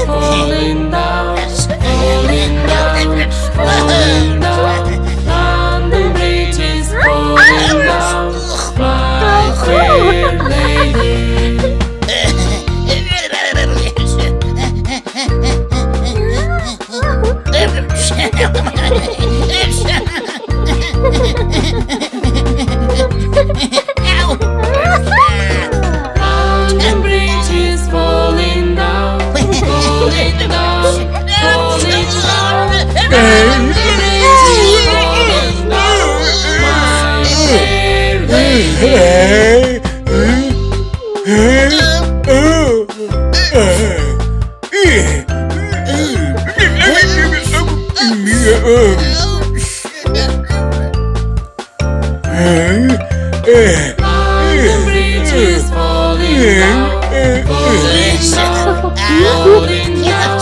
falling down, falling down, falling down. London Bridge is falling down, my fair lady. London Bridge is falling down, falling down, falling down. London Bridge is falling down, my fair lady. London Bridge is falling down, falling down, falling down.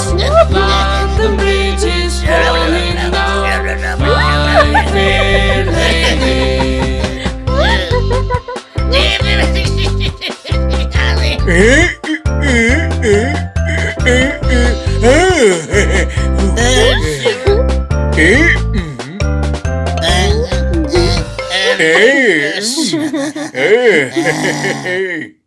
London Bridge is falling down, my fair lady. Hey.